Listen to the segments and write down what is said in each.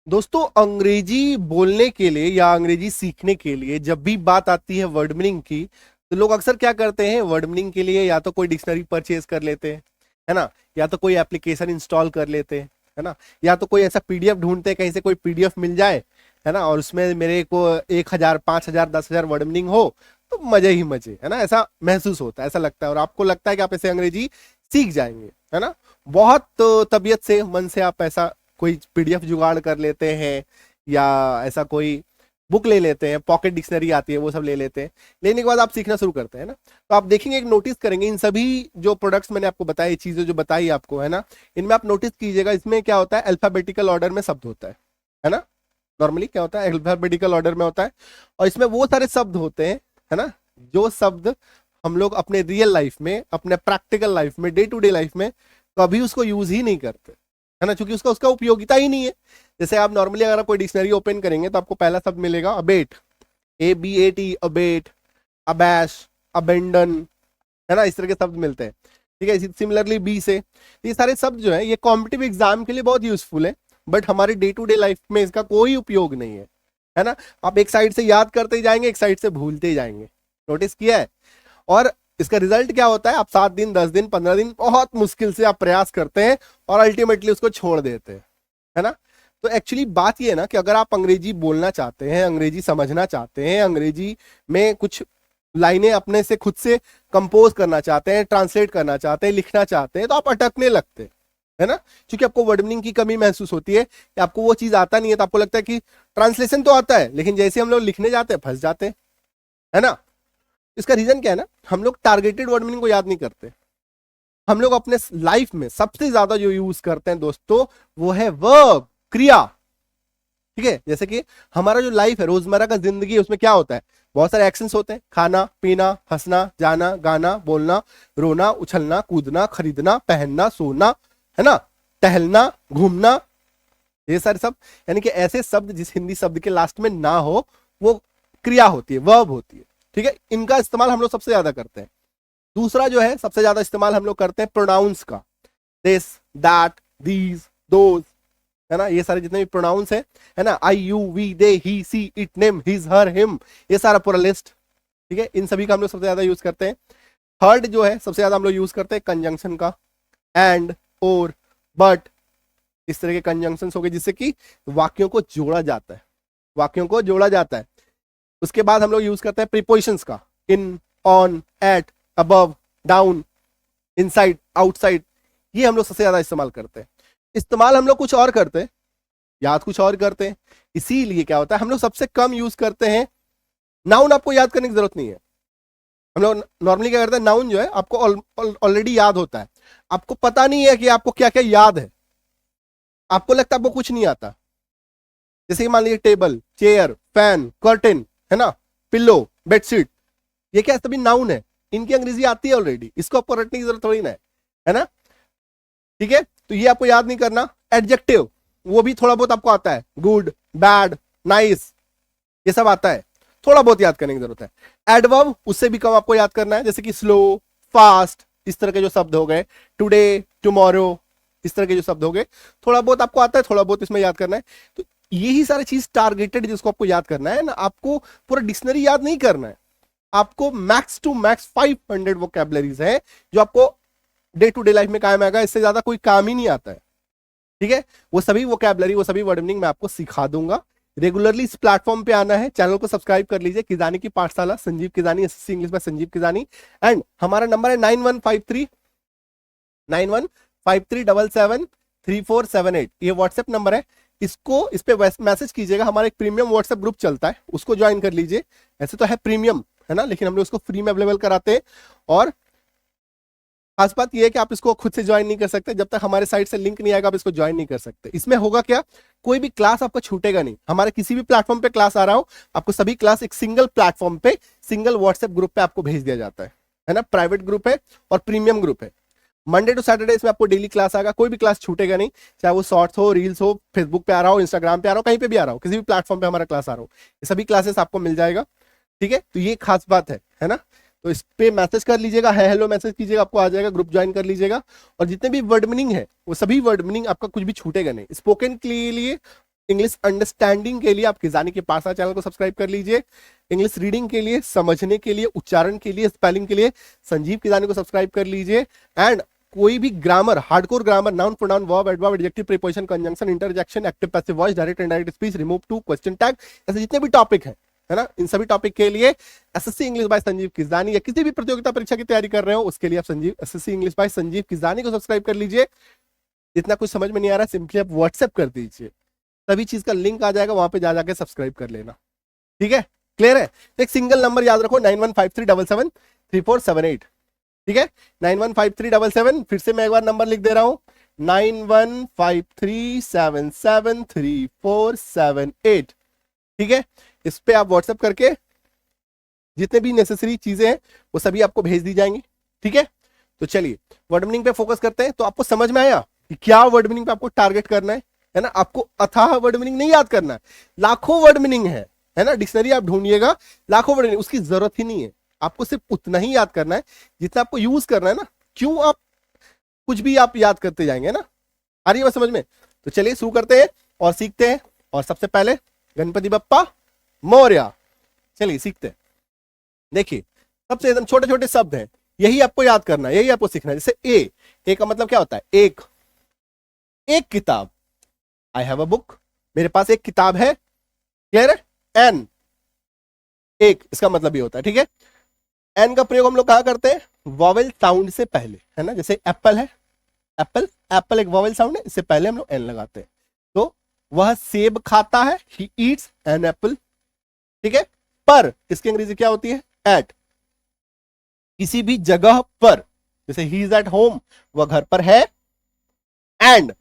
दोस्तों, अंग्रेजी बोलने के लिए या अंग्रेजी सीखने के लिए जब भी बात आती है वर्ड मीनिंग की, तो लोग अक्सर क्या करते हैं, वर्ड मीनिंग के लिए या तो कोई डिक्शनरी परचेज कर लेते हैं, है ना, या तो कोई एप्लीकेशन इंस्टॉल कर लेते हैं, है ना, या तो कोई ऐसा पीडीएफ ढूंढते हैं कहीं से कोई पीडीएफ मिल जाए, है ना, और उसमें मेरे को 1,000 5,000 10,000 वर्ड मीनिंग हो तो मजे ही मजे, है ना। ऐसा महसूस होता है, ऐसा लगता है, और आपको लगता है कि आप ऐसे अंग्रेजी सीख जाएंगे, है ना। बहुत तबीयत से मन से आप ऐसा कोई पीडीएफ जुगाड़ कर लेते हैं, या ऐसा कोई बुक ले लेते हैं, पॉकेट डिक्शनरी आती है वो सब ले लेते हैं। लेने के बाद आप सीखना शुरू करते हैं ना, तो आप देखेंगे, एक नोटिस करेंगे, इन सभी जो प्रोडक्ट्स मैंने आपको बताई, चीजें जो बताई आपको, है ना, इनमें आप नोटिस कीजिएगा, इसमें क्या होता है, अल्फाबेटिकल ऑर्डर में शब्द होता है ना। नॉर्मली क्या होता है, अल्फाबेटिकल ऑर्डर में होता है, और इसमें वो सारे शब्द होते हैं, है ना, जो शब्द हम लोग अपने रियल लाइफ में, अपने प्रैक्टिकल लाइफ में, डे टू डे लाइफ में कभी उसको यूज ही नहीं करते, है ना, क्योंकि उसका उसका उपयोगिता ही नहीं है। जैसे आप नॉर्मली अगर आप कोई डिक्शनरी ओपन करेंगे तो आपको पहला शब्द मिलेगा अबेट, ABAT, अबेट, अबैश, अबेंडन, है ना, इस तरह के शब्द मिलते हैं। ठीक है, सिमिलरली बी से, ये सारे शब्द जो है ये कॉम्पिटिटिव एग्जाम के लिए बहुत यूजफुल है, बट हमारे डे टू डे लाइफ में इसका कोई उपयोग नहीं है ना। आप एक साइड से याद करते ही जाएंगे, एक साइड से भूलते ही जाएंगे, नोटिस किया है। और इसका रिजल्ट क्या होता है, आप 7 दिन 10 दिन 15 दिन बहुत मुश्किल से आप प्रयास करते हैं और अल्टीमेटली उसको छोड़ देते हैं, है ना। तो एक्चुअली बात ये है ना कि अगर आप अंग्रेजी बोलना चाहते हैं, अंग्रेजी समझना चाहते हैं, अंग्रेजी में कुछ लाइनें अपने से खुद से कंपोज करना चाहते हैं, ट्रांसलेट करना चाहते हैं, लिखना चाहते हैं, तो आप अटकने लगते हैं, है ना, क्योंकि आपको वर्ड मीनिंग की कमी महसूस होती है कि आपको वो चीज आता नहीं है, तो आपको लगता है कि ट्रांसलेशन तो आता है, लेकिन जैसे हम लोग लिखने जाते हैं फंस जाते हैं, है ना। इसका रीजन क्या है ना, हम लोग टारगेटेड वर्ड मीनिंग को याद नहीं करते। हम लोग अपने लाइफ में सबसे ज्यादा जो यूज करते हैं दोस्तों, वो है वर्ब, क्रिया। ठीक है, जैसे कि हमारा जो लाइफ है, रोजमर्रा का जिंदगी है, उसमें क्या होता है, बहुत सारे एक्शंस होते हैं, खाना पीना, हंसना, जाना, गाना, बोलना, रोना, उछलना, कूदना, खरीदना, पहनना, सोना, है ना, टहलना, घूमना, ये सारे शब्द, यानी कि ऐसे शब्द जिस हिंदी शब्द के लास्ट में ना हो, वो क्रिया होती है, वर्ब होती है। ठीक है, इनका इस्तेमाल हम लोग सबसे ज्यादा करते हैं। दूसरा जो है, सबसे ज्यादा इस्तेमाल हम लोग करते हैं प्रोनाउंस का, दिस, दैट, दीज, दोज, है ना, ये सारे जितने भी प्रोनाउंस है ना, I, you, we, they, he, she, it, name, his, her, him, ये सारा पूरा लिस्ट। ठीक है, इन सभी का हम लोग सबसे ज्यादा यूज करते हैं। थर्ड जो है, सबसे ज्यादा हम लोग यूज करते हैं कंजंक्शन का, एंड, और, बट, इस तरह के कंजंक्शन हो गए जिससे कि वाक्यों को जोड़ा जाता है, वाक्यों को जोड़ा जाता है। उसके बाद हम लोग यूज करते हैं प्रीपोजिशंस का, in, on, at, above, down, inside, outside, ये हम लोग सबसे ज्यादा इस्तेमाल करते हैं। इस्तेमाल हम लोग कुछ और करते हैं, याद कुछ और करते हैं, इसीलिए क्या होता है, हम लोग सबसे कम यूज करते हैं नाउन। आपको याद करने की जरूरत नहीं है। हम लोग नॉर्मली क्या करते हैं, नाउन जो है आपको ऑलरेडी याद होता है, आपको पता नहीं है कि आपको क्या क्या याद है, आपको लगता है आपको कुछ नहीं आता। जैसे कि मान लीजिए टेबल, चेयर, फैन, कर्टेन, है ना, पिल्लो, बेडशीट, ये क्या सभी नाउन है, इनकी अंग्रेजी आती है ऑलरेडी, इसको आपको रटने की जरूरत थोड़ी ना है ना। ठीक है, तो ये आपको याद नहीं करना। एडजेक्टिव, वो भी थोड़ा बहुत आपको आता है, गुड, बैड, नाइस, ये सब आता है, थोड़ा बहुत याद करने की जरूरत है। एडवर्ब, उससे भी कम आपको याद करना है, जैसे कि स्लो, फास्ट, इस तरह के जो शब्द हो गए, टुडे, टुमारो, इस तरह के जो शब्द हो गए, थोड़ा बहुत आपको आता है, थोड़ा बहुत इसमें याद करना है। तो यही सारी चीज टारगेटेड जिसको आपको याद करना है ना, आपको पूरा डिक्शनरी याद नहीं करना है, आपको मैक्स टू मैक्स 500 वोकैबुलरीज है जो आपको डे टू डे लाइफ में काम आएगा, इससे ज्यादा कोई काम ही नहीं आता है। ठीक है, वो सभी वोकैबुलरी, वो सभी वर्ड मीनिंग मैं आपको सिखा दूंगा। रेगुलरली इस प्लेटफॉर्म पे आना है, चैनल को सब्सक्राइब कर लीजिए, किजानी की पाठशाला, संजीव किजानी, एसएससी इंग्लिश में संजीव किजानी। एंड हमारा नंबर है 9153 ये व्हाट्सएप नंबर है, इसको इस पे मैसेज कीजिएगा। हमारा एक प्रीमियम व्हाट्सएप ग्रुप चलता है, उसको ज्वाइन कर लीजिए। ऐसे तो है प्रीमियम, है ना, लेकिन हम लोग उसको फ्री में अवेलेबल कराते हैं। और खास बात यह है कि आप इसको खुद से ज्वाइन नहीं कर सकते, जब तक हमारे साइट से लिंक नहीं आएगा आप इसको ज्वाइन नहीं कर सकते। इसमें होगा क्या, कोई भी क्लास आपको छूटेगा नहीं, हमारे किसी भी प्लेटफॉर्म पे क्लास आ रहा हो, आपको सभी क्लास एक सिंगल प्लेटफॉर्म पे, सिंगल व्हाट्सएप ग्रुप पे आपको भेज दिया जाता है ना। प्राइवेट ग्रुप है और प्रीमियम ग्रुप है। मंडे टू सैटरडे इसमें आपको डेली क्लास आएगा, कोई भी क्लास छूटेगा नहीं, चाहे वो शॉर्ट्स हो, रील्स हो, फेसबुक पे आ रहा हो, इंस्टाग्राम पे आ रहा हो, कहीं पे भी आ रहा हो, किसी भी प्लेटफॉर्म पे हमारा क्लास आ रहा हो, ये सभी क्लासेस आपको मिल जाएगा। ठीक है, तो ये खास बात है ना। तो इस पे मैसेज कर लीजिएगा, है हेलो मैसेज कीजिएगा, आपको आ जाएगा, ग्रुप ज्वाइन कर लीजिएगा। और जितने भी वर्ड मीनिंग है वो सभी वर्ड मीनिंग, आपका कुछ भी छूटेगा नहीं। स्पोकन के लिए इंग्लिश अंडरस्टैंडिंग के लिए आप किजानी के पासा चैनल को सब्सक्राइब कर लीजिए। इंग्लिश रीडिंग के लिए, समझने के लिए, उच्चारण के लिए, स्पेलिंग के लिए संजीव किजानी को सब्सक्राइब कर लीजिए। एंड कोई भी grammar, hardcore grammar, noun pronoun verb adverb adjective preposition conjunction interjection active passive voice direct indirect speech remove to question tag, ऐसे जितने भी टॉपिक है ना, इन सभी टॉपिक के लिए एसएससी इंग्लिश बाय संजीव किजानी या किसी भी प्रतियोगिता परीक्षा की तैयारी कर रहे हो उसके लिए आप Sanjeev SSC English by Sanjeev किजानी को सब्सक्राइब कर लीजिए। जितना कुछ समझ में नहीं आ रहा सिंपली आप व्हाट्सएप कर दीजिए, सभी चीज का लिंक आ जाएगा, वहां पे जा जाके सब्सक्राइब कर लेना। ठीक है, क्लियर है? तो एक सिंगल नंबर याद रखो 9153773478। ठीक है, 915377, फिर से मैं एक बार नंबर लिख दे रहा हूं 9153773478। ठीक है, इस पे आप व्हाट्सएप करके जितने भी नेसेसरी चीजें हैं वो सभी आपको भेज दी जाएंगी। ठीक है, तो चलिए वर्ड मीनिंग पे फोकस करते हैं। तो आपको समझ में आया कि क्या वर्ड मीनिंग पे आपको टारगेट करना है ना? आपको अथाह वर्ड मीनिंग नहीं याद करना है, लाखों वर्ड मीनिंग है ना, डिक्शनरी आप ढूंढिएगा, लाखों वर्ड मीनिंग, उसकी जरूरत ही नहीं है। आपको सिर्फ उतना ही याद करना है जितना आपको यूज करना है ना। क्यों आप कुछ भी आप याद करते जाएंगे ना? आ रही है बात समझ में? तो चलिए शुरू करते हैं और सीखते हैं। और सबसे पहले गणपति बप्पा मोरया, चलिए सीखते हैं। देखिए, सबसे एकदम छोटे छोटे शब्द हैं, यही आपको याद करना है, यही आपको सीखना है। जैसे ए का मतलब क्या होता है? एक किताब, आई हैव अ बुक, मेरे पास एक किताब है। क्लियर है? एन, एक, इसका मतलब ये होता है। ठीक है, एन का प्रयोग हम लोग कहा करते हैं? वॉवेल साउंड से पहले, है ना। जैसे एप्पल है, एप्पल, एप्पल एक वॉवेल साउंड है, इससे पहले हम लोग एन लगाते हैं। तो वह सेब खाता है, ही ईट्स एन एप्पल। ठीक है, पर इसकी अंग्रेजी क्या होती है? एट, किसी भी जगह पर, जैसे ही इज एट होम, वह घर पर है। एंड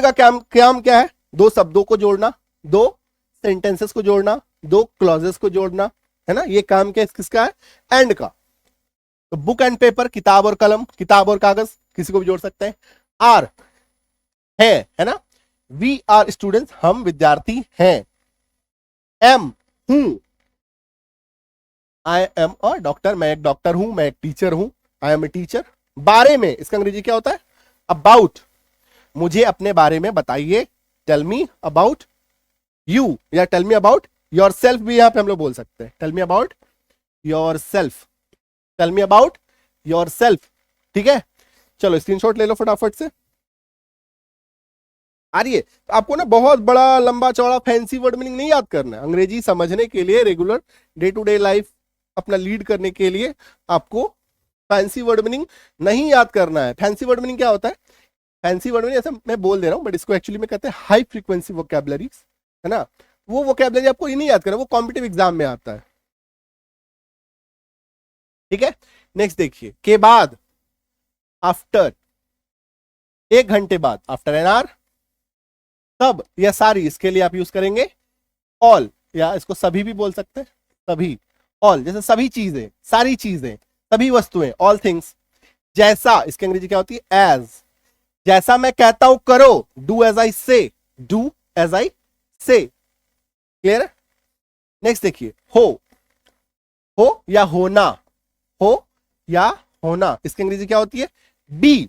का काम क्या है? दो शब्दों को जोड़ना, दो सेंटेंसेस को जोड़ना, दो क्लॉजेस को जोड़ना, है ना। ये काम क्या किसका है? एंड का। तो बुक एंड पेपर, किताब और कलम, किताब और कागज, किसी को भी जोड़ सकते हैं। आर है ना, वी आर स्टूडेंट्स, हम विद्यार्थी हैं। एम, हूं, आई एम अ डॉक्टर, मैं एक डॉक्टर हूं, मैं एक टीचर हूं, आई एम ए टीचर। बारे में, इसका अंग्रेजी क्या होता है? अबाउट, मुझे अपने बारे में बताइए, टेल मी अबाउट यू, या tell me about yourself भी यहां पे हम लोग बोल सकते हैं। Tell me about yourself, tell me about yourself. ठीक है, चलो स्क्रीनशॉट ले लो फटाफट से। आ रही है? तो आपको ना बहुत बड़ा लंबा चौड़ा फैंसी वर्ड मीनिंग नहीं याद करना है। अंग्रेजी समझने के लिए, regular day to day life अपना लीड करने के लिए आपको फैंसी वर्ड मीनिंग नहीं याद करना है। फैंसी वर्ड मीनिंग क्या होता है? फैंसी वर्ड मीनिंग, ऐसा मैं बोल दे रहा हूं, बट इसको एक्चुअली में कहते हैं हाई फ्रीक्वेंसी वोकैबुलरीज, है ना। वो वोकैबुलरी आपको ये नहीं याद करना, वो कॉम्पिटिटिव एग्जाम में आता है। ठीक है, नेक्स्ट देखिए, के बाद, आफ्टर, एक घंटे बाद, आफ्टर एन आवर। सब या सारी, इसके लिए आप यूज करेंगे ऑल, या इसको सभी भी बोल सकते हैं, सभी, ऑल, जैसे सभी चीजें, सारी चीजें, सभी वस्तुएं, ऑल थिंग्स। जैसा, इसकी अंग्रेजी क्या होती है? एज, जैसा मैं कहता हूं करो, डू एज आई से, डू एज आई से। क्लियर है? नेक्स्ट देखिए, हो या होना, हो या होना, इसकी अंग्रेजी क्या होती है? बी,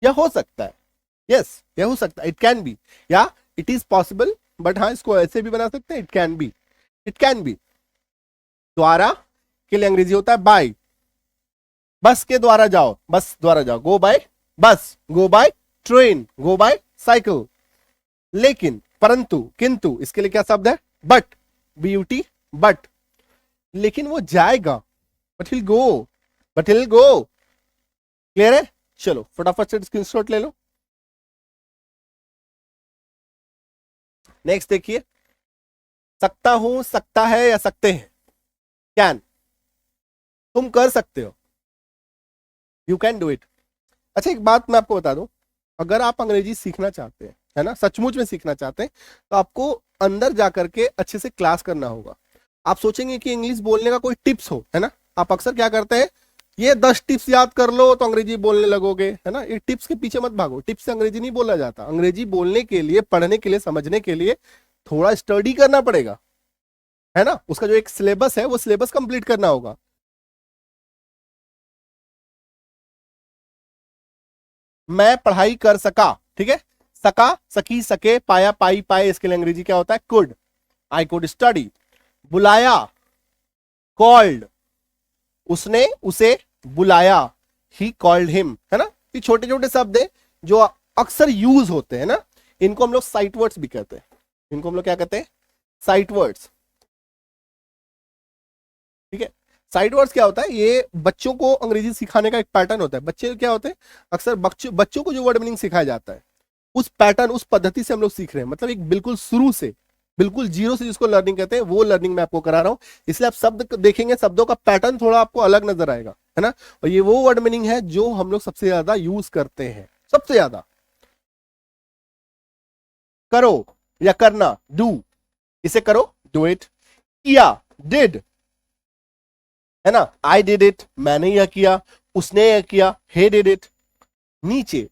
या हो सकता है, यस, यह हो सकता है, इट कैन बी, या इट इज पॉसिबल, बट हाँ इसको ऐसे भी बना सकते हैं, it can be, it can be. द्वारा के लिए अंग्रेजी होता है बाय, बस के द्वारा जाओ, बस द्वारा जाओ, go by bus, go by train, go by cycle. लेकिन, परंतु, किंतु, इसके लिए क्या शब्द है? बट, ब्यूटी, बट, लेकिन वो जाएगा, but hill go, but hill go. Clear है? चलो फटाफट से स्क्रीनशॉट ले लो। नेक्स्ट देखिए, सकता हूं, सकता है या सकते हैं, कैन, तुम कर सकते हो, यू कैन डू इट। अच्छा एक बात मैं आपको बता दूं, अगर आप अंग्रेजी सीखना चाहते हैं, है ना, सचमुच में सीखना चाहते हैं, तो आपको अंदर जाकर के अच्छे से क्लास करना होगा। आप सोचेंगे कि इंग्लिश बोलने का कोई टिप्स हो, है ना, आप अक्सर क्या करते हैं, ये 10 टिप्स याद कर लो तो अंग्रेजी बोलने लगोगे, है ना। ये टिप्स के पीछे मत भागो, टिप्स से अंग्रेजी नहीं बोला जाता। अंग्रेजी बोलने के लिए, पढ़ने के लिए, समझने के लिए थोड़ा स्टडी करना पड़ेगा, है ना। उसका जो एक सिलेबस है वो सिलेबस कंप्लीट करना होगा। मैं पढ़ाई कर सका, ठीक है, सका, सकी, सके, पाया, पाई, पाए, इसके लिए अंग्रेजी क्या होता है? कुड। I could study. बुलाया, कॉल्ड, उसने उसे बुलाया, ही कॉल्ड हिम, है ना। ये छोटे छोटे शब्द है जो अक्सर यूज होते हैं ना, इनको हम लोग साइट वर्ड्स भी कहते हैं। इनको हम लोग क्या कहते हैं? Sight words. ठीक है। साइड वर्ड्स क्या होता है? ये बच्चों को अंग्रेजी सिखाने का एक पैटर्न होता है। बच्चे क्या होते हैं, अक्सर बच्चों को जो वर्ड मीनिंग सिखाया जाता है उस पैटर्न, उस पद्धति से हम लोग सीख रहे हैं। मतलब एक बिल्कुल शुरू से, बिल्कुल जीरो से जिसको लर्निंग कहते हैं, वो लर्निंग मैं आपको करा रहा हूं। इसलिए आप शब्द देखेंगे, शब्दों का पैटर्न थोड़ा आपको अलग नजर आएगा, है ना। और ये वो वर्ड मीनिंग है जो हम लोग सबसे ज्यादा यूज करते हैं, सबसे ज्यादा। करो या करना, डू, इसे करो, डू इट। किया, डिड, है ना। आई डिड इट, मैंने यह किया, उसने यह किया, हे डिड इट। नीचे,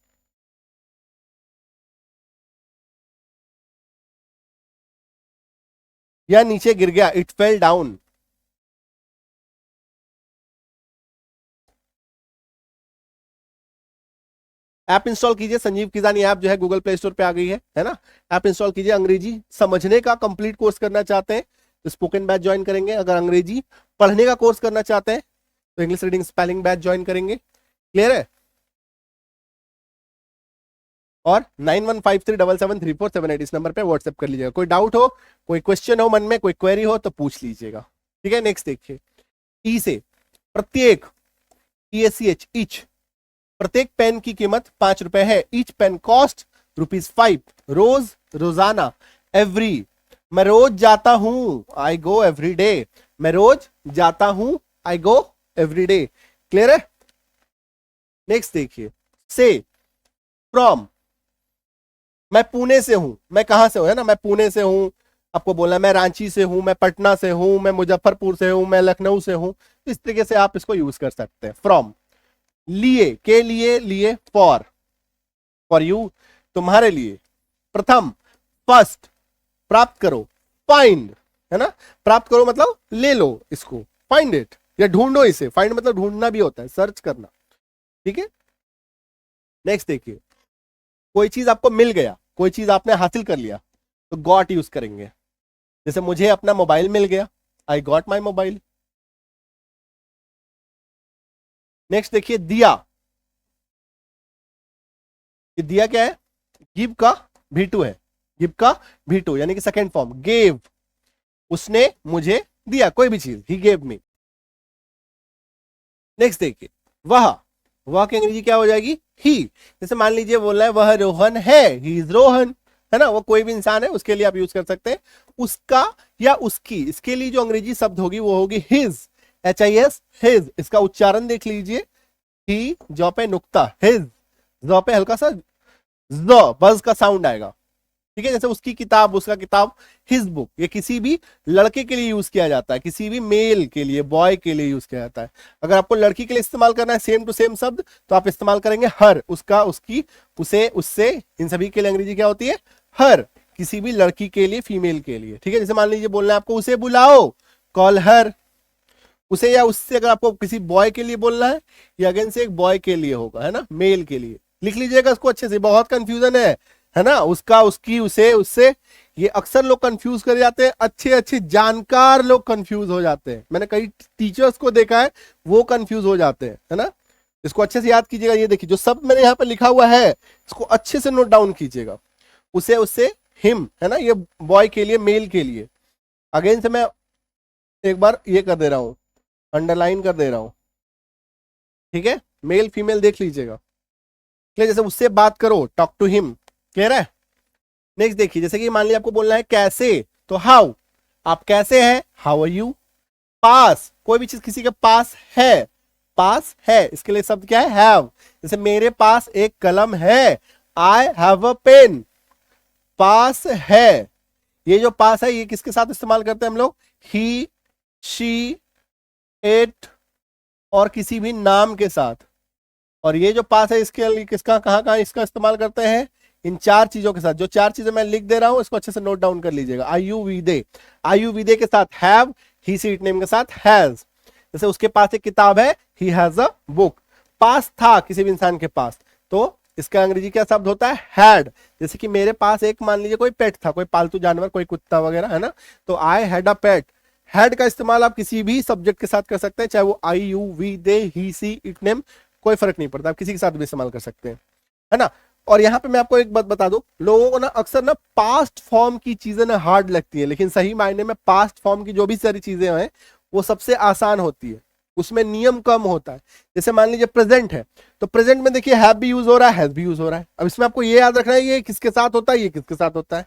या नीचे गिर गया, it fell down. App install कीजिए, संजीव किजानी ऐप जो है गूगल प्ले स्टोर पे आ गई है ना। ऐप इंस्टॉल कीजिए। अंग्रेजी समझने का कंप्लीट कोर्स करना चाहते हैं तो स्पोकन बैच ज्वाइन करेंगे। अगर अंग्रेजी पढ़ने का कोर्स करना चाहते हैं तो English reading spelling batch join करेंगे। क्लियर है? और 9153773478 इस नंबर पे व्हाट्सएप कर लीजिएगा। कोई डाउट हो, कोई क्वेश्चन हो मन में, कोई क्वेरी हो तो पूछ लीजिएगा। ठीक है। नेक्स्ट देखिए, ई से प्रत्येक, EACH, ईच। प्रत्येक पेन की कीमत 5 रुपए है। Each pen cost ₹5। रोज, रोजाना, एवरी। मैं रोज जाता हूं, आई गो एवरी डे। मैं रोज जाता हूं, आई गो एवरी डे। क्लियर है? नेक्स्ट देखिए, से, फ्रॉम। मैं पुणे से हूं, मैं कहां से हूं, है ना। मैं पुणे से हूं, आपको बोलना है मैं रांची से हूं, मैं पटना से हूं, मैं मुजफ्फरपुर से हूं, मैं लखनऊ से हूं। इस तरीके से आप इसको यूज कर सकते हैं। फ्रॉम, लिए, के लिए, लिए, फॉर यू, तुम्हारे लिए। प्रथम, फर्स्ट, प्राप्त करो, फाइंड, है ना। प्राप्त करो मतलब ले लो इसको, फाइंड इट, या ढूंढो इसे। फाइंड मतलब ढूंढना भी होता है, सर्च करना। ठीक है। नेक्स्ट देखिए, कोई चीज आपको मिल गया, कोई चीज आपने हासिल कर लिया तो गॉट यूज करेंगे। जैसे मुझे अपना मोबाइल मिल गया, I got my mobile. Next देखिए, दिया। ये दिया क्या है? गिव का V2 है। गिव का V2 यानी कि सेकेंड फॉर्म। गेव, उसने मुझे दिया कोई भी चीज, ही गेव मी। नेक्स्ट देखिए, वह की अंग्रेजी क्या हो जाएगी? ही। जैसे मान लीजिए बोल रहा है वह रोहन है, ही इज रोहन, है ना। वो कोई भी इंसान है, उसके लिए आप यूज कर सकते हैं। उसका या उसकी, इसके लिए जो अंग्रेजी शब्द होगी वो होगी हिज, HIS, हिज। इसका उच्चारण देख लीजिए, ही जॉ पे नुक्ता, हिज, जॉ पे हल्का सा बज का साउंड आएगा। ठीक है। जैसे उसकी किताब, उसका किताब, हिज बुक। ये किसी भी लड़के के लिए यूज किया जाता है, किसी भी मेल के लिए, बॉय के लिए यूज किया जाता है। अगर आपको लड़की के लिए इस्तेमाल करना है सेम टू सेम शब्द तो आप इस्तेमाल करेंगे हर, उसका, उसकी, उसे, उससे। इन सभी के लिए अंग्रेजी क्या होती है? हर। किसी भी लड़की के लिए, फीमेल के लिए। ठीक है। जैसे मान लीजिए बोलना है आपको उसे बुलाओ, कॉल हर। उसे या उससे अगर आपको किसी बॉय के लिए बोलना है, या अगेन से एक बॉय के लिए होगा, है ना, मेल के लिए। लिख लीजिएगा इसको अच्छे से, बहुत कंफ्यूजन है ना। उसका, उसकी, उसे, उससे, ये अक्सर लोग कंफ्यूज कर जाते हैं। अच्छे अच्छे जानकार लोग कंफ्यूज हो जाते हैं। मैंने कई टीचर्स को देखा है, वो कंफ्यूज हो जाते हैं, है ना। इसको अच्छे से याद कीजिएगा। ये देखिए जो सब मैंने यहाँ पे लिखा हुआ है इसको अच्छे से नोट डाउन कीजिएगा। उसे, उससे, हिम, है ना, ये बॉय के लिए, मेल के लिए। अगेन से मैं एक बार ये कर दे रहा हूं, अंडरलाइन कर दे रहा हूं। ठीक है। मेल फीमेल देख लीजिएगा। जैसे उससे बात करो, टॉक टू हिम। क्लियर है? नेक्स्ट देखिए, जैसे कि मान लीजिए आपको बोलना है कैसे, तो हाउ। आप कैसे हैं? How are you. पास, कोई भी चीज किसी के पास है, पास है, इसके लिए शब्द क्या है? हैव। जैसे मेरे पास एक कलम है, आई हैव अ पेन। पास है, ये जो पास है ये किसके साथ इस्तेमाल करते हैं हम लोग? ही, शी, इट, और किसी भी नाम के साथ। और ये जो पास है इसके लिए किसका, कहां कहां इसका इस्तेमाल करते हैं? इन चार चीजों के साथ। जो चार चीजें मैं लिख दे रहा हूं इसको अच्छे से नोट डाउन कर लीजिएगा। आयुर्वेदे, आयुर्वेदे के साथ have, he she it name के साथ हैज। जैसे उसके पास एक किताब है, ही हैज अ बुक। पास था किसी भी इंसान के पास, तो इसका अंग्रेजी क्या शब्द होता है? हैड। जैसे कि मेरे पास एक, मान लीजिए कोई पेट था, कोई पालतू जानवर, कोई कुत्ता वगैरह, है ना, तो I had a pet. Had का इस्तेमाल आप किसी भी सब्जेक्ट के साथ कर सकते हैं, चाहे वो I, you, we, they, he, she, it, name, कोई फर्क नहीं पड़ता, आप किसी के साथ भी इस्तेमाल कर सकते हैं, है ना। और यहाँ पे मैं आपको एक बात बता दूं, लोगों को ना अक्सर ना पास्ट फॉर्म की चीजें ना हार्ड लगती है, लेकिन सही मायने में पास्ट फॉर्म की जो भी सारी चीजें हैं वो सबसे आसान होती है, उसमें नियम कम होता है। जैसे मान लीजिए प्रेजेंट है, तो प्रेजेंट में देखिए हैव भी यूज हो रहा है, हैज भी यूज हो रहा है। अब इसमें आपको ये याद रखना है ये किसके साथ होता है, ये किसके साथ होता है।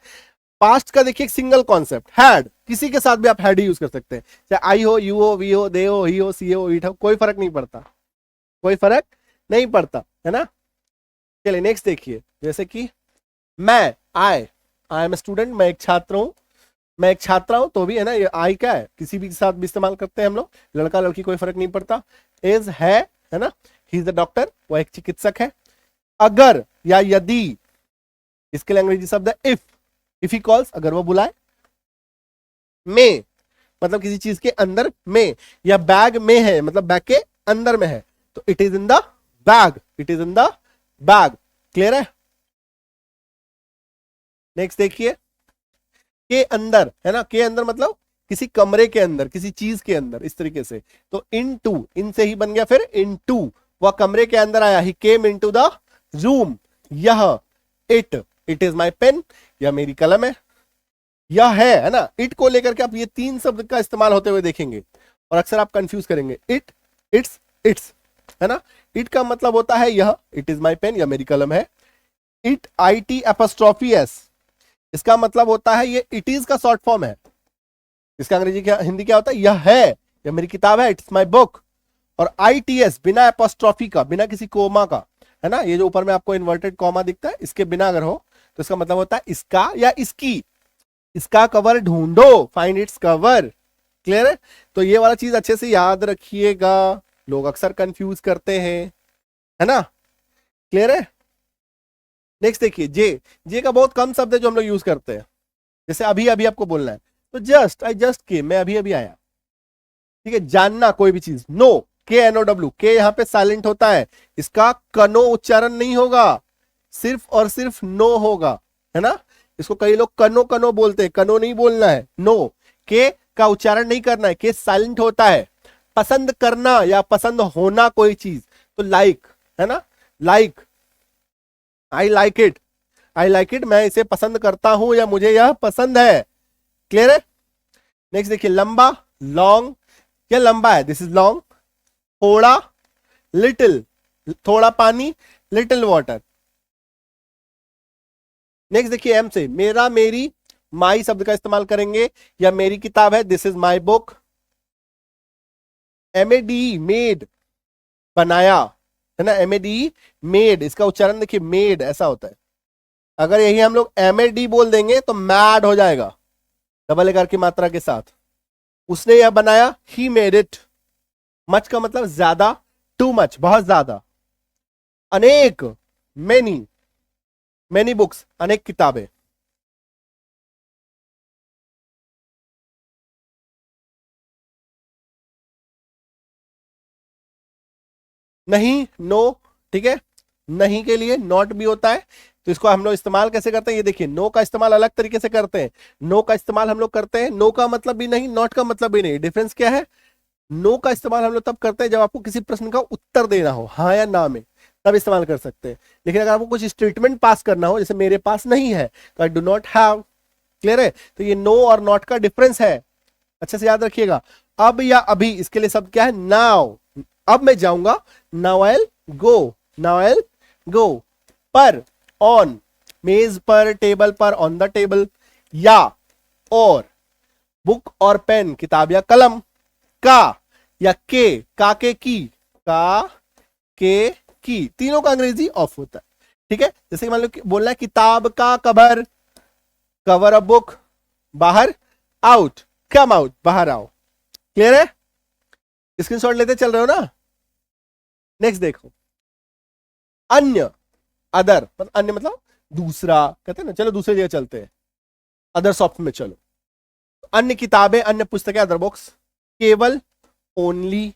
पास्ट का देखिए एक सिंगल कॉन्सेप्ट हैड, किसी के साथ भी आप हैड ही यूज कर सकते हैं, चाहे आई हो, यू हो, वी हो, दे हो, ही हो, सी हो, इट हो, कोई फर्क नहीं पड़ता, कोई फर्क नहीं पड़ता, है ना। चलिए नेक्स्ट देखिए, जैसे कि मैं, आई एम स्टूडेंट, मैं एक छात्र हूं, मैं एक छात्रा हूं, तो भी है ना, ये आई क्या है, किसी भी के साथ भी इस्तेमाल करते हैं हम लोग, लड़का लड़की कोई फर्क नहीं पड़ता। इज है ना, ही इज द डॉक्टर, वो एक चिकित्सक है। अगर या यदि, इसके लिए अंग्रेजी शब्द है इफ ही कॉल्स, अगर वो बुलाए। में मतलब किसी चीज के अंदर में, या बैग में है मतलब बैग के अंदर में है, तो it is in the bag, it is in the bag. Clear है। नेक्स्ट देखिए, के अंदर, है ना, के अंदर मतलब किसी कमरे के अंदर, किसी चीज के अंदर, इस तरीके से। तो इन टू, इन से ही बन गया फिर इन टू, वह कमरे के अंदर आया, ही केम इन टू द रूम। यह, इट इज माई पेन, यह मेरी कलम है। यह है ना, इट को लेकर के आप ये तीन शब्द का इस्तेमाल होते हुए देखेंगे और अक्सर आप कंफ्यूज करेंगे, इट्स, है ना। इट का मतलब होता है यह, इट इज माई पेन, यह मेरी कलम है। It, I T apostrophe S, इसका मतलब होता है ये इट इज का शॉर्ट फॉर्म है। इसका अंग्रेजी क्या, हिंदी क्या होता है, यह है, यह मेरी किताब है, इट्स माई बुक। और आई टी एस, बिना एपोस्ट्रोफी का, बिना किसी कोमा का, है ना, ये जो ऊपर में आपको इन्वर्टेड कॉमा दिखता है, इसके बिना अगर हो तो इसका मतलब होता है इसका या इसकी। इसका कवर ढूंढो, फाइंड इट्स कवर। क्लियर है। तो ये वाला चीज अच्छे से याद रखिएगा, लोग अक्सर कंफ्यूज करते हैं, है ना। क्लियर है। नेक्स्ट देखिए, जे का बहुत कम शब्द है जो हम लोग यूज करते हैं। जैसे अभी अभी आपको बोलना है, तो जस्ट, आई जस्ट केम, मैं अभी अभी आया। ठीक है, जानना कोई भी चीज, नो, के एन ओ डब्ल्यू, के यहाँ पे साइलेंट होता है, इसका कनो उच्चारण नहीं होगा, सिर्फ और सिर्फ नो होगा, है ना। इसको कई लोग कनो कनो बोलते हैं, कनो नहीं बोलना है, नो, के का उच्चारण नहीं करना है, के साइलेंट होता है। पसंद करना या पसंद होना कोई चीज, तो लाइक, है ना, like, I like it, I like it, मैं इसे पसंद करता हूं या मुझे यह पसंद है। क्लियर है। नेक्स्ट देखिए, लंबा, लॉन्ग, क्या लंबा है, दिस इज लॉन्ग। थोड़ा, लिटिल, थोड़ा पानी, लिटिल वाटर। नेक्स्ट देखिए, एम से, मेरा, मेरी, माई शब्द का इस्तेमाल करेंगे, या मेरी किताब है, this is my book. M A D, made, बनाया, है ना, एम ए डी, मेड, इसका उच्चारण देखिए मेड ऐसा होता है। अगर यही हम लोग एम ए डी बोल देंगे तो मैड हो जाएगा, डबल एकर की मात्रा के साथ। उसने यह बनाया, ही मेड इट। मच का मतलब ज्यादा, टू मच, बहुत ज्यादा। अनेक, मेनी, मेनी बुक्स, अनेक किताबें। नहीं, नो, ठीक है, नहीं के लिए नॉट भी होता है, तो इसको हम लोग इस्तेमाल कैसे करते हैं, ये देखिए, नो का इस्तेमाल अलग तरीके से करते हैं। नो का इस्तेमाल हम लोग करते हैं, नो का मतलब भी नहीं, नॉट का मतलब भी नहीं। डिफरेंस क्या है, नो का इस्तेमाल हम लोग तब करते हैं जब आपको किसी प्रश्न का उत्तर देना हो, हाँ या ना में, तब इस्तेमाल कर सकते हैं। लेकिन अगर आपको कुछ स्टेटमेंट पास करना हो, जैसे मेरे पास नहीं है, तो I do not have. Clear है। तो ये नो और नॉट का डिफरेंस है, अच्छे से याद रखिएगा। अब या अभी, इसके लिए शब्द क्या है, नाउ, अब मैं जाऊंगा, now I will go, now I will go. पर, ऑन, मेज पर, टेबल पर, ऑन द टेबल। या, और, बुक और पेन, किताब या कलम। का या के, का के की, का के की, तीनों का अंग्रेजी ऑफ होता है। ठीक है, जैसे मान लो बोलना है किताब का कवर, कवर अ बुक, बाहर, आउट, कम आउट, बाहर आओ। क्लियर है। स्क्रीनशॉट लेते चल रहे हो ना। नेक्स्ट देखो, अन्य, अदर, अन्य मतलब दूसरा, कहते हैं ना, चलो दूसरी जगह चलते हैं, अदर सॉफ्ट में चलो। अन्य किताबें, अन्य पुस्तकें, अदर बुक्स। केवल, ओनली,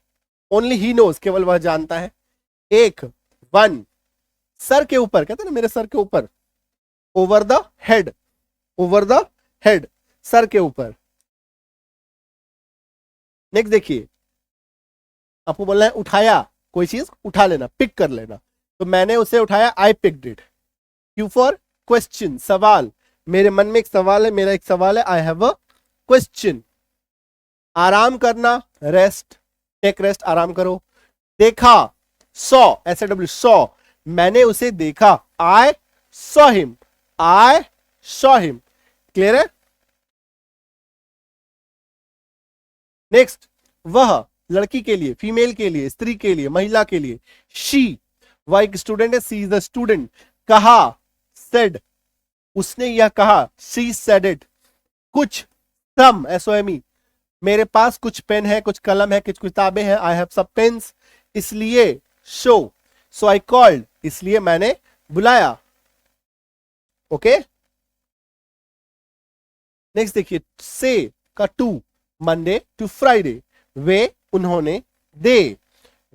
ओनली ही नोज, केवल वह जानता है। एक, वन, सर के ऊपर, कहते हैं ना मेरे सर के ऊपर, over the head, over the head, sir के ऊपर। नेक्स्ट देखिए, आपको बोलना है उठाया, कोई चीज उठा लेना, पिक कर लेना, तो मैंने उसे उठाया, I picked it. Q for question, सवाल, मेरे मन में एक सवाल है, मेरा एक सवाल है, आई हैव अ क्वेश्चन। आराम करना, रेस्ट, टेक रेस्ट, आराम करो। देखा, सॉ, SW, सॉ, मैंने उसे देखा, I saw him, I saw him. Clear है? नेक्स्ट, वह, लड़की के लिए, फीमेल के लिए, स्त्री के लिए, महिला के लिए। शी, वह एक स्टूडेंट है, सी इज द स्टूडेंट। कहा, सेड, उसने यह कहा, शी सेड इट। कुछ, सम, SOME, मेरे पास कुछ पेन है, कुछ कलम है, कुछ किताबें हैं, आई हैव सम पेन्स। इसलिए, शो, सो आई कॉल्ड, इसलिए मैंने बुलाया। ओके, नेक्स्ट देखिए, से का टू, मंडे टू फ्राइडे, वे, उन्होंने, दे,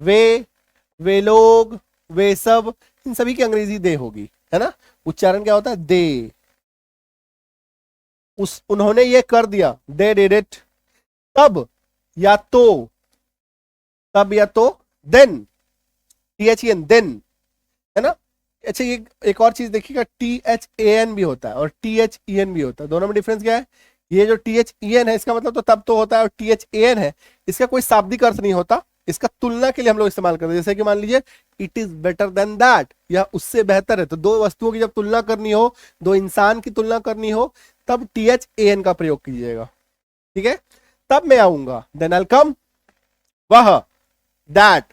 वे लोग, वे सब, इन सभी की अंग्रेजी दे होगी, है ना। उच्चारण क्या होता है? दे। उन्होंने ये कर दिया, दे डिड इट। तब या तो, तब या तो, देन, THEN, देन, है ना। अच्छा, ये एक और चीज देखिएगा, THAN भी होता है और THEN भी होता है, दोनों में डिफरेंस क्या है? ये जो THEN है इसका मतलब तो तब तो होता है, और THAN है इसका कोई शाब्दिक अर्थ नहीं होता, इसका तुलना के लिए हम लोग इस्तेमाल करते हैं। जैसे कि मान लीजिए, it is better than that, या उससे बेहतर है। तो दो वस्तुओं की जब तुलना करनी हो, दो इंसान की तुलना करनी हो, तब THAN का प्रयोग कीजिएगा, ठीक है। तब मैं आऊंगा, देन आई कम। वह, दैट,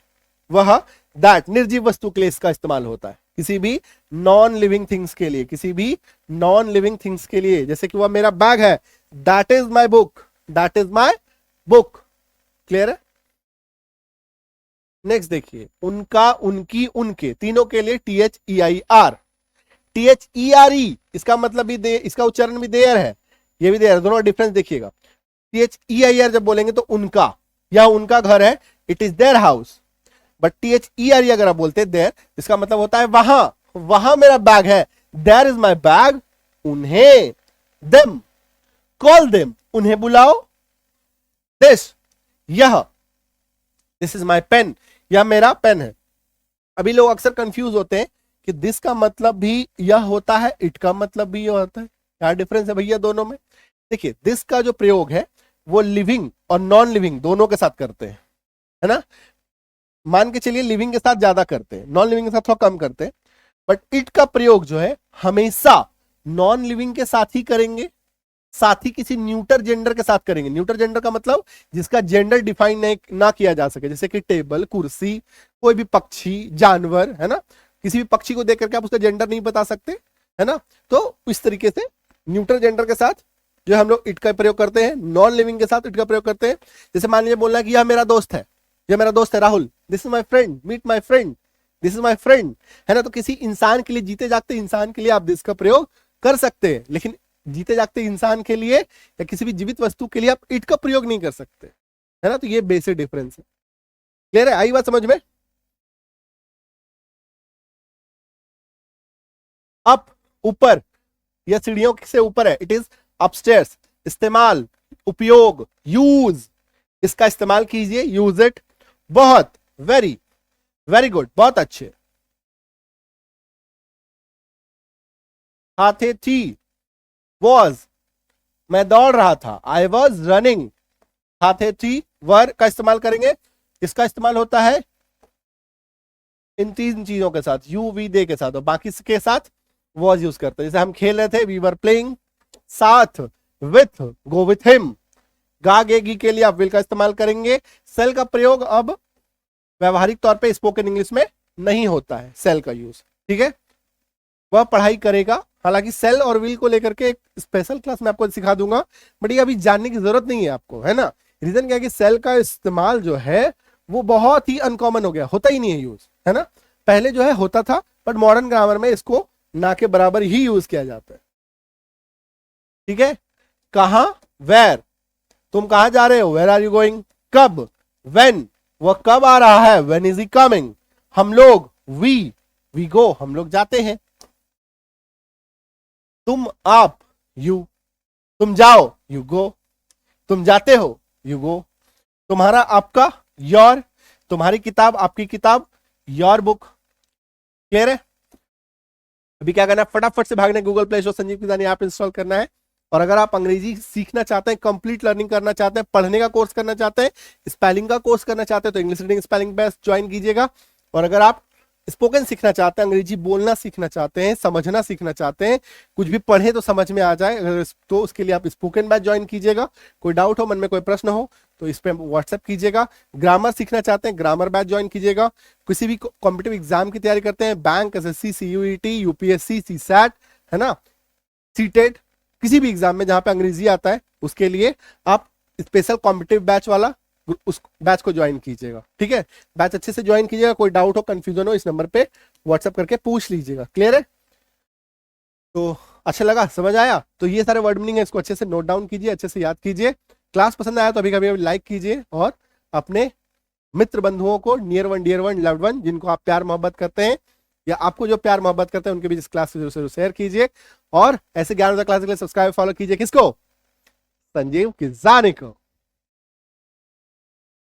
वह, दैट, निर्जीव वस्तु के लिए इसका इस्तेमाल होता है, किसी भी नॉन लिविंग थिंग्स के लिए, किसी भी नॉन लिविंग थिंग्स के लिए। जैसे कि वह मेरा बैग है, that is my book, that is my book. Clear है? नेक्स्ट देखिए, उनका, उनकी, उनके, तीनों के लिए THEIR, THERE, इसका मतलब भी दे, इसका उच्चारण भी देयर है, ये भी देयर, दोनों डिफरेंस देखिएगा। THEIR जब बोलेंगे तो उनका, या उनका घर है, it is their house. But THERE अगर आप बोलते हैं देयर, इसका मतलब होता है वहां, वहां मेरा बैग है, देयर इज माई बैग। उन्हें, देम, कॉल देम, उन्हें बुलाओ। दिस, यह, दिस इज माई पेन, यह मेरा पेन है। अभी लोग अक्सर कंफ्यूज होते हैं कि दिस का मतलब भी यह होता है, इट का मतलब भी यह होता है। क्या डिफरेंस है भैया दोनों में? देखिए, दिस का जो प्रयोग है वो लिविंग और नॉन लिविंग दोनों के साथ करते हैं, है ना। मान के चलिए लिविंग के साथ ज्यादा करते हैं, नॉन लिविंग के साथ थोड़ा कम करते हैं। बट इट का प्रयोग जो है हमेशा नॉन लिविंग के साथ ही करेंगे, साथ ही किसी न्यूटर जेंडर के साथ करेंगे। न्यूटर जेंडर का मतलब जिसका जेंडर डिफाइन ना किया जा सके, जैसे कि टेबल, कुर्सी, कोई भी पक्षी, जानवर, है ना। किसी भी पक्षी को देख करके आप उसका जेंडर नहीं बता सकते, है ना। तो इस तरीके से न्यूटर जेंडर के साथ जो हम लोग इट का प्रयोग करते हैं, नॉन लिविंग के साथ इट का प्रयोग करते हैं। जैसे मान लीजिए बोलना है कि यह मेरा दोस्त है, यह मेरा दोस्त है Rahul, this is my friend, meet my friend, this is my friend, है ना। तो किसी इंसान के लिए, जीते जागते इंसान के लिए आप दिस का प्रयोग कर सकते हैं, लेकिन जीते जागते इंसान के लिए या किसी भी जीवित वस्तु के लिए आप इट का प्रयोग नहीं कर सकते, है ना। तो ये बेसिक डिफरेंस है। क्लियर है? आई बात समझ में? अप, ऊपर, यह सीढ़ियों से ऊपर है, इट इज अपस्टेयर्स। इस्तेमाल, उपयोग, यूज, इसका इस्तेमाल कीजिए, यूज इट। बहुत, वेरी, वेरी गुड, बहुत अच्छे। हाथे थी, वॉज, मैं दौड़ रहा था, आई वॉज रनिंग। हाथे थी, वर का इस्तेमाल करेंगे, इसका इस्तेमाल होता है इन तीन चीजों के साथ, यू, वी, दे के साथ, और बाकी के साथ वॉज यूज करते हैं। जैसे हम खेल रहे थे, वी वर प्लेइंग, साथ, विथ, गो विथ हिम। गा, गे, गी के लिए आप विल का इस्तेमाल करेंगे। सेल का प्रयोग अब व्यवहारिक तौर पे स्पोकन इंग्लिश में नहीं होता है, सेल का यूज, ठीक है। वह पढ़ाई करेगा, हालांकि सेल और विल को लेकर के एक स्पेशल क्लास में आपको सिखा दूंगा, बट ये अभी जानने की जरूरत नहीं है आपको, है ना। रीजन क्या है कि सेल का इस्तेमाल जो है वो बहुत ही अनकॉमन हो गया, होता ही नहीं है यूज, है ना। पहले जो है होता था, बट मॉडर्न ग्रामर में इसको ना के बराबर ही यूज किया जाता है, ठीक है। कहां, वेर, तुम कहां जा रहे हो, वेर आर यू गोइंग। कब, वेन, वह कब आ रहा है, वेन इज ही कमिंग। हम लोग, वी, वी गो, हम लोग जाते हैं। तुम, आप, यू, तुम जाओ, यू गो, तुम जाते हो, यू गो, तुम्हारा आपका, योर, तुम्हारी किताब आपकी किताब, योर बुक। क्लियर है? अभी क्या करना है, फटाफट से भागना है, गूगल प्ले स्टोर संजीव किसानी ऐप इंस्टॉल करना है। और अगर आप अंग्रेजी सीखना चाहते हैं, कंप्लीट लर्निंग करना चाहते हैं, पढ़ने का कोर्स करना चाहते हैं, स्पेलिंग का कोर्स करना चाहते हैं, तो English reading spelling best join कीजिएगा। और अगर आप स्पोकन सीखना चाहते हैं, अंग्रेजी बोलना सीखना चाहते हैं, समझना सीखना चाहते हैं, कुछ भी पढ़े तो समझ में आ जाए, अगर तो उसके लिए आप स्पोकन बैच ज्वाइन कीजिएगा। कोई डाउट हो, मन में कोई प्रश्न हो तो इस पे व्हाट्सएप कीजिएगा। ग्रामर सीखना चाहते हैं, ग्रामर बैच ज्वाइन कीजिएगा। किसी भी कॉम्पिटिटिव एग्जाम की तैयारी करते हैं, bank, SSC, CUET, UPSC, CSAT, है ना, सीटेट, किसी भी एग्जाम में जहां पे अंग्रेजी आता है उसके लिए आप स्पेशल कॉम्पिटिटिव बैच वाला उस बैच को ज्वाइन कीजिएगा। ठीक है, बैच अच्छे से ज्वाइन कीजिएगा। कोई डाउट हो, कंफ्यूजन हो, इस नंबर पे व्हाट्सएप करके पूछ लीजिएगा। क्लियर है? तो अच्छा लगा, समझ आया? तो ये सारे वर्ड मीनिंग है, इसको अच्छे से नोट डाउन कीजिए, अच्छे से याद कीजिए। क्लास पसंद आया तो अभी कभी लाइक कीजिए और अपने मित्र बंधुओं को, near one, dear one, loved one, जिनको आप प्यार मोहब्बत करते हैं या आपको जो प्यार मोहब्बत करते हैं, उनके बीच इस क्लास को जरूर शेयर कीजिए। और ऐसे 11 क्लास के लिए सब्सक्राइब फॉलो कीजिए। किसको? संजीव किसानी को।